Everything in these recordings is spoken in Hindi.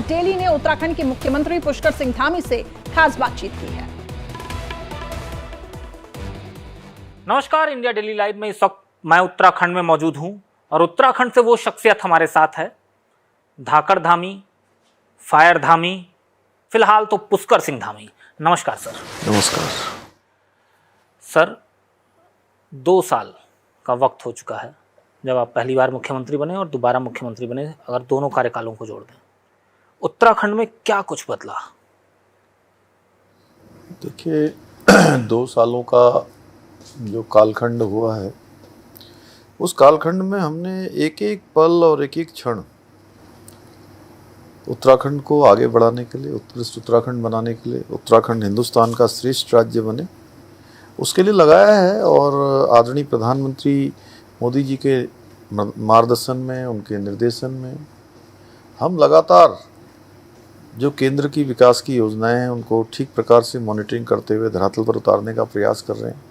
डेली ने उत्तराखंड के मुख्यमंत्री पुष्कर सिंह धामी से खास बातचीत की है। नमस्कार, इंडिया डेली लाइव में इस वक्त मैं उत्तराखंड में मौजूद हूं और उत्तराखंड से वो शख्सियत हमारे साथ है, धाकड़ धामी, फायर धामी, फिलहाल तो पुष्कर सिंह धामी। नमस्कार सर। नमस्कार सर, 2 साल का वक्त हो चुका है जब आप पहली बार मुख्यमंत्री बने और दोबारा मुख्यमंत्री बने। अगर दोनों कार्यकालों को जोड़ दें, उत्तराखंड में क्या कुछ बदला? देखिए, 2 सालों का जो कालखंड हुआ है, उस कालखंड में हमने एक एक पल और एक एक क्षण उत्तराखंड को आगे बढ़ाने के लिए, उत्कृष्ट उत्तराखंड बनाने के लिए, उत्तराखंड हिंदुस्तान का श्रेष्ठ राज्य बने, उसके लिए लगाया है। और आदरणीय प्रधानमंत्री मोदी जी के मार्गदर्शन में, उनके निर्देशन में हम लगातार जो केंद्र की विकास की योजनाएं हैं उनको ठीक प्रकार से मॉनिटरिंग करते हुए धरातल पर उतारने का प्रयास कर रहे हैं।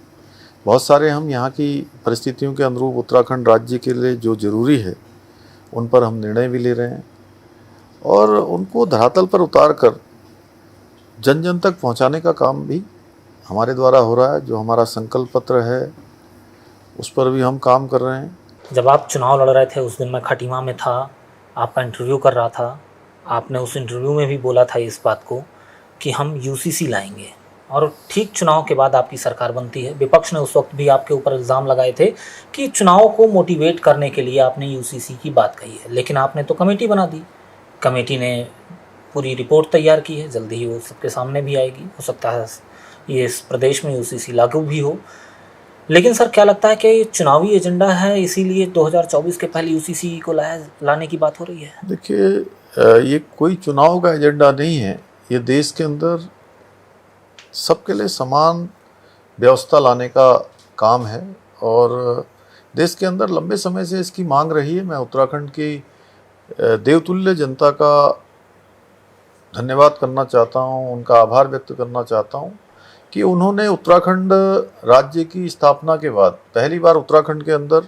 बहुत सारे हम यहाँ की परिस्थितियों के अनुरूप उत्तराखंड राज्य के लिए जो ज़रूरी है उन पर हम निर्णय भी ले रहे हैं और उनको धरातल पर उतार कर जन जन तक पहुँचाने का काम भी हमारे द्वारा हो रहा है। जो हमारा संकल्प पत्र है उस पर भी हम काम कर रहे हैं। जब आप चुनाव लड़ रहे थे उस दिन मैं खटीमा में था, आपका इंटरव्यू कर रहा था। आपने उस इंटरव्यू में भी बोला था इस बात को कि हम यूसीसी लाएंगे, और ठीक चुनाव के बाद आपकी सरकार बनती है। विपक्ष ने उस वक्त भी आपके ऊपर इल्ज़ाम लगाए थे कि चुनाव को मोटिवेट करने के लिए आपने यूसीसी की बात कही है, लेकिन आपने तो कमेटी बना दी। कमेटी ने पूरी रिपोर्ट तैयार की है, जल्दी ही वो सबके सामने भी आएगी। हो सकता है ये इस प्रदेश में यूसीसी लागू भी हो। लेकिन सर, क्या लगता है कि ये चुनावी एजेंडा है, इसीलिए 2024 के पहले यूसीसी को लाने की बात हो रही है? देखिए, ये कोई चुनाव का एजेंडा नहीं है। ये देश के अंदर सबके लिए समान व्यवस्था लाने का काम है और देश के अंदर लंबे समय से इसकी मांग रही है। मैं उत्तराखंड की देवतुल्य जनता का धन्यवाद करना चाहता हूँ, उनका आभार व्यक्त करना चाहता हूँ कि उन्होंने उत्तराखंड राज्य की स्थापना के बाद पहली बार उत्तराखंड के अंदर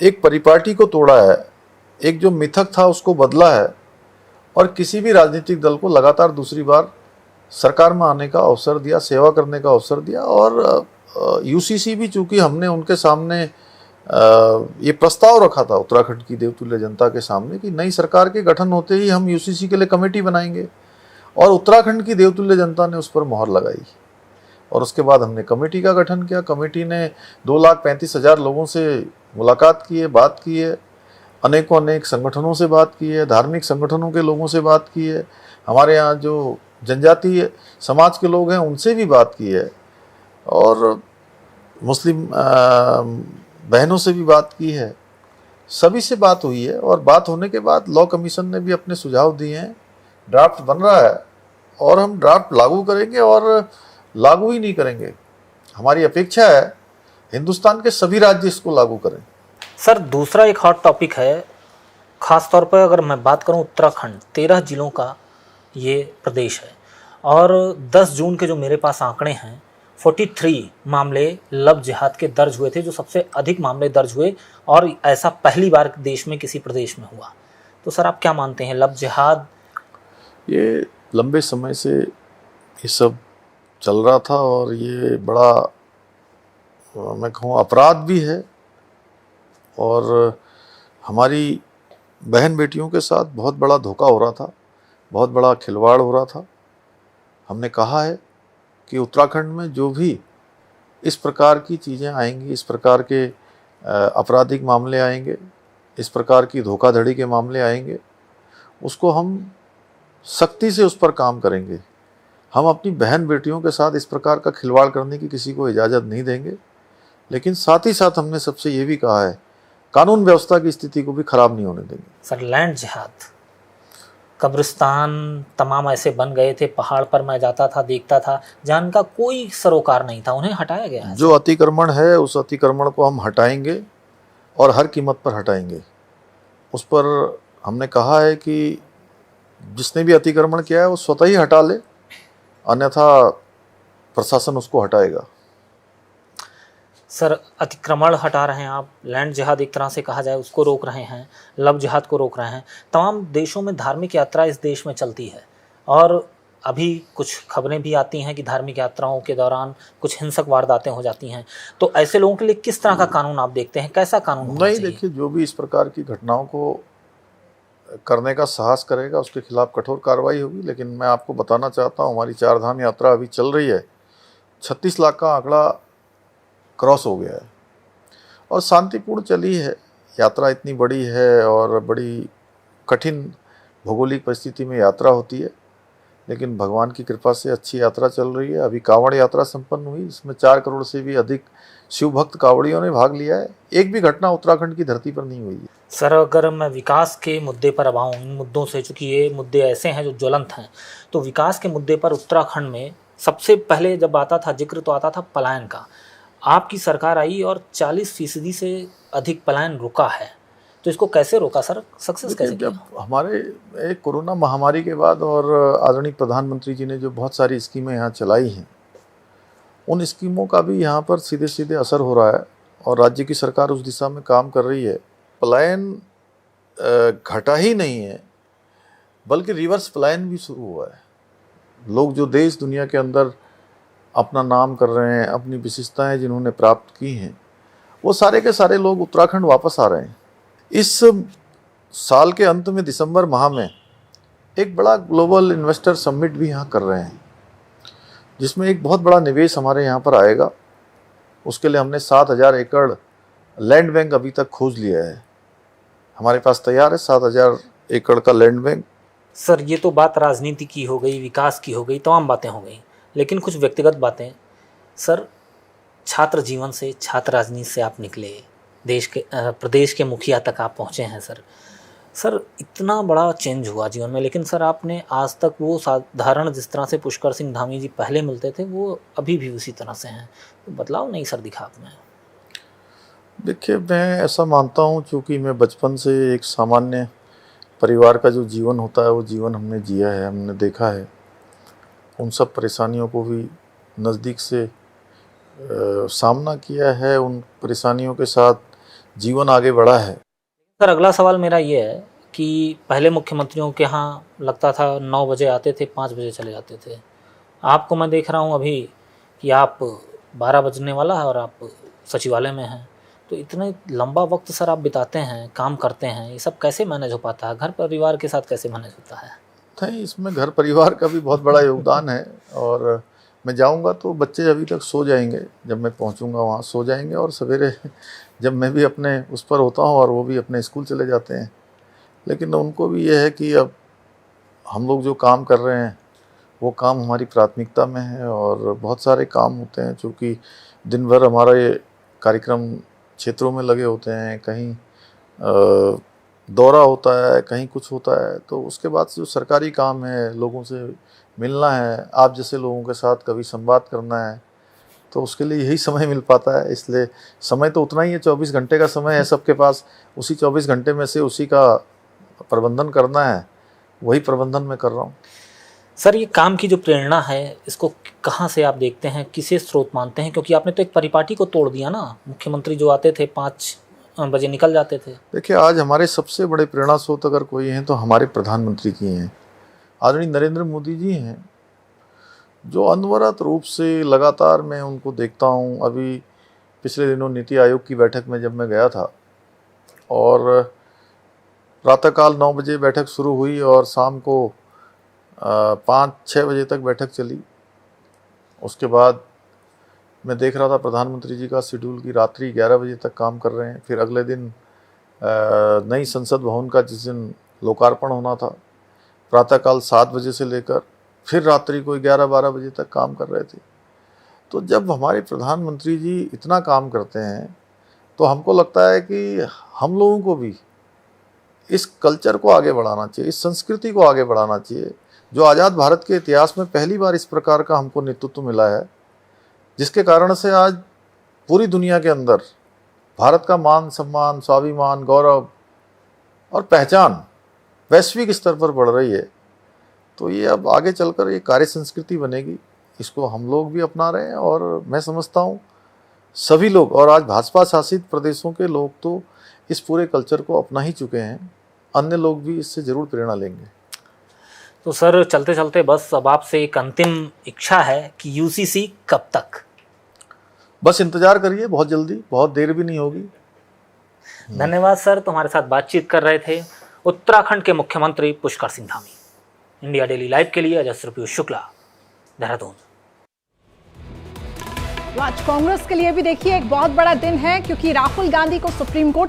एक परिपाटी को तोड़ा है, एक जो मिथक था उसको बदला है और किसी भी राजनीतिक दल को लगातार दूसरी बार सरकार में आने का अवसर दिया, सेवा करने का अवसर दिया। और यूसीसी भी, चूंकि हमने उनके सामने ये प्रस्ताव रखा था उत्तराखंड की देवतुल्य जनता के सामने कि नई सरकार के गठन होते ही हम यूसीसी के लिए कमेटी बनाएंगे, और उत्तराखंड की देवतुल्य जनता ने उस पर मोहर लगाई और उसके बाद हमने कमेटी का गठन किया। कमेटी ने 2,35,000 लोगों से मुलाकात की है, बात की है, अनेक संगठनों से बात की है, धार्मिक संगठनों के लोगों से बात की है, हमारे यहाँ जो जनजातीय समाज के लोग हैं उनसे भी बात की है और मुस्लिम बहनों से भी बात की है। सभी से बात हुई है और बात होने के बाद लॉ कमीशन ने भी अपने सुझाव दिए हैं। ड्राफ्ट बन रहा है और हम ड्राफ्ट लागू करेंगे और लागू ही नहीं करेंगे, हमारी अपेक्षा है हिंदुस्तान के सभी राज्य इसको लागू करें। सर, दूसरा एक हॉट टॉपिक है, ख़ास तौर पर अगर मैं बात करूं उत्तराखंड 13 जिलों का ये प्रदेश है और 10 जून के जो मेरे पास आंकड़े हैं 43 मामले लव जिहाद के दर्ज हुए थे, जो सबसे अधिक मामले दर्ज हुए और ऐसा पहली बार देश में किसी प्रदेश में हुआ। तो सर, आप क्या मानते हैं, लव जिहाद? ये लंबे समय से ये सब चल रहा था और ये बड़ा, मैं कहूँ, अपराध भी है और हमारी बहन बेटियों के साथ बहुत बड़ा धोखा हो रहा था, बहुत बड़ा खिलवाड़ हो रहा था। हमने कहा है कि उत्तराखंड में जो भी इस प्रकार की चीज़ें आएंगी, इस प्रकार के आपराधिक मामले आएंगे, इस प्रकार की धोखाधड़ी के मामले आएंगे, उसको हम सख्ती से उस पर काम करेंगे। हम अपनी बहन बेटियों के साथ इस प्रकार का खिलवाड़ करने की किसी को इजाज़त नहीं देंगे। लेकिन साथ ही साथ हमने सबसे ये भी कहा है, कानून व्यवस्था की स्थिति को भी खराब नहीं होने देंगे। सर, लैंड जिहाद, कब्रिस्तान तमाम ऐसे बन गए थे, पहाड़ पर मैं जाता था, देखता था, जहाँ का कोई सरोकार नहीं था, उन्हें हटाया गया है। जो अतिक्रमण है उस अतिक्रमण को हम हटाएंगे और हर कीमत पर हटाएंगे। उस पर हमने कहा है कि जिसने भी अतिक्रमण किया है वो स्वतः ही हटा ले, अन्यथा प्रशासन उसको हटाएगा। सर अतिक्रमण हटा रहे हैं आप, लैंड जिहाद एक तरह से कहा जाए उसको रोक रहे हैं, लव जिहाद को रोक रहे हैं। तमाम देशों में धार्मिक यात्रा इस देश में चलती है और अभी कुछ खबरें भी आती हैं कि धार्मिक यात्राओं के दौरान कुछ हिंसक वारदातें हो जाती हैं। तो ऐसे लोगों के लिए किस तरह का कानून आप देखते हैं, कैसा कानून होना नहीं, चाहिए? देखिए, जो भी इस प्रकार की घटनाओं को करने का साहस करेगा उसके खिलाफ कठोर कार्रवाई होगी। लेकिन मैं आपको बताना चाहता हूँ, हमारी 4 धाम यात्रा अभी चल रही है, 36 लाख का आंकड़ा क्रॉस हो गया है और शांतिपूर्ण चली है। यात्रा इतनी बड़ी है और बड़ी कठिन भौगोलिक परिस्थिति में यात्रा होती है, लेकिन भगवान की कृपा से अच्छी यात्रा चल रही है। अभी कांवड़ यात्रा संपन्न हुई, इसमें 4 करोड़ से भी अधिक शिव भक्त कांवड़ियों ने भाग लिया है। एक भी घटना उत्तराखंड की धरती पर नहीं हुई है। सर अगर मैं विकास के मुद्दे पर अब आऊँ, इन मुद्दों से, चूँकि ये मुद्दे ऐसे हैं जो ज्वलंत हैं, तो विकास के मुद्दे पर उत्तराखंड में सबसे पहले जब आता था जिक्र तो आता था पलायन का। आपकी सरकार आई और 40% से अधिक पलायन रुका है, तो इसको कैसे रोका सर, सक्सेस कैसे किया? जब हमारे एक कोरोना महामारी के बाद और आदरणीय प्रधानमंत्री जी ने जो बहुत सारी स्कीमें यहाँ चलाई हैं, उन स्कीमों का भी यहाँ पर सीधे सीधे असर हो रहा है और राज्य की सरकार उस दिशा में काम कर रही है। पलायन घटा ही नहीं है, बल्कि रिवर्स पलायन भी शुरू हुआ है। लोग जो देश दुनिया के अंदर अपना नाम कर रहे हैं, अपनी विशेषताएं जिन्होंने प्राप्त की हैं, वो सारे के सारे लोग उत्तराखंड वापस आ रहे हैं। इस साल के अंत में दिसंबर माह में एक बड़ा ग्लोबल इन्वेस्टर समिट भी यहाँ कर रहे हैं, जिसमें एक बहुत बड़ा निवेश हमारे यहाँ पर आएगा। उसके लिए हमने 7,000 एकड़ लैंड बैंक अभी तक खोज लिया है, हमारे पास तैयार है 7,000 एकड़ का लैंड बैंक। सर ये तो बात राजनीति की हो गई, विकास की हो गई, तमाम बातें हो गई, लेकिन कुछ व्यक्तिगत बातें। सर छात्र जीवन से, छात्र राजनीति से आप निकले, देश के प्रदेश के मुखिया तक आप पहुँचे हैं सर इतना बड़ा चेंज हुआ जीवन में, लेकिन सर आपने आज तक वो साधारण जिस तरह से पुष्कर सिंह धामी जी पहले मिलते थे वो अभी भी उसी तरह से हैं, तो बदलाव नहीं सर दिखा आपने? देखिए, मैं ऐसा मानता हूँ, चूँकि मैं बचपन से एक सामान्य परिवार का जो जीवन होता है वो जीवन हमने जिया है, हमने देखा है, उन सब परेशानियों को भी नज़दीक से सामना किया है, उन परेशानियों के साथ जीवन आगे बढ़ा है। सर अगला सवाल मेरा ये है कि पहले मुख्यमंत्रियों के यहाँ लगता था 9 बजे आते थे, 5 बजे चले जाते थे। आपको मैं देख रहा हूँ अभी कि आप 12 बजने वाला है और आप सचिवालय में हैं, तो इतने लंबा वक्त सर आप बिताते हैं, काम करते हैं, ये सब कैसे मैनेज हो पाता है? घर परिवार के साथ कैसे मैनेज होता है? नहीं, इसमें घर परिवार का भी बहुत बड़ा योगदान है। और मैं जाऊंगा तो बच्चे अभी तक सो जाएंगे, जब मैं पहुंचूंगा वहाँ सो जाएंगे, और सवेरे जब मैं भी अपने उस पर होता हूँ और वो भी अपने स्कूल चले जाते हैं। लेकिन उनको भी ये है कि अब हम लोग जो काम कर रहे हैं वो काम हमारी प्राथमिकता में है, और बहुत सारे काम होते हैं, चूँकि दिन भर हमारा ये कार्यक्रम क्षेत्रों में लगे होते हैं, कहीं दौरा होता है, कहीं कुछ होता है, तो उसके बाद जो सरकारी काम है, लोगों से मिलना है, आप जैसे लोगों के साथ कभी संवाद करना है, तो उसके लिए यही समय मिल पाता है। इसलिए समय तो उतना ही है, 24 घंटे का समय है सबके पास, उसी 24 घंटे में से उसी का प्रबंधन करना है, वही प्रबंधन मैं कर रहा हूँ। सर ये काम की जो प्रेरणा है इसको कहाँ से आप देखते हैं, किसे स्रोत मानते हैं? क्योंकि आपने तो एक परिपाटी को तोड़ दिया ना, मुख्यमंत्री जो आते थे 5 बजे निकल जाते थे। देखिए, आज हमारे सबसे बड़े प्रेरणा स्रोत अगर कोई हैं तो हमारे प्रधानमंत्री जी हैं, आदरणीय नरेंद्र मोदी जी हैं, जो अनवरत रूप से लगातार मैं उनको देखता हूँ। अभी पिछले दिनों नीति आयोग की बैठक में जब मैं गया था, और प्रातःकाल 9 बजे बैठक शुरू हुई और शाम को 5-6 बजे तक बैठक चली। उसके बाद मैं देख रहा था प्रधानमंत्री जी का शेड्यूल की रात्रि 11 बजे तक काम कर रहे हैं। फिर अगले दिन नई संसद भवन का जिस दिन लोकार्पण होना था, प्रातःकाल 7 बजे से लेकर फिर रात्रि को 11-12 बजे तक काम कर रहे थे। तो जब हमारे प्रधानमंत्री जी इतना काम करते हैं तो हमको लगता है कि हम लोगों को भी इस कल्चर को आगे बढ़ाना चाहिए, इस संस्कृति को आगे बढ़ाना चाहिए, जो आज़ाद भारत के इतिहास में पहली बार इस प्रकार का हमको नेतृत्व मिला है, जिसके कारण से आज पूरी दुनिया के अंदर भारत का मान सम्मान, स्वाभिमान, गौरव और पहचान वैश्विक स्तर पर बढ़ रही है। तो ये अब आगे चलकर ये कार्य संस्कृति बनेगी, इसको हम लोग भी अपना रहे हैं, और मैं समझता हूँ सभी लोग, और आज भाजपा शासित प्रदेशों के लोग तो इस पूरे कल्चर को अपना ही चुके हैं, अन्य लोग भी इससे जरूर प्रेरणा लेंगे। तो सर चलते चलते बस अब आपसे एक अंतिम इच्छा है कि यूसीसी कब तक? बस इंतजार करिए, बहुत जल्दी, बहुत देर भी नहीं होगी। धन्यवाद सर। तो हमारे साथ बातचीत कर रहे थे उत्तराखंड के मुख्यमंत्री Pushkar Singh Dhami. India daily live के लिए अजस्र पीयूष शुक्ला, देहरादून। आज कांग्रेस के लिए भी देखिए एक बहुत बड़ा दिन है, क्योंकि राहुल गांधी को सुप्रीम कोर्ट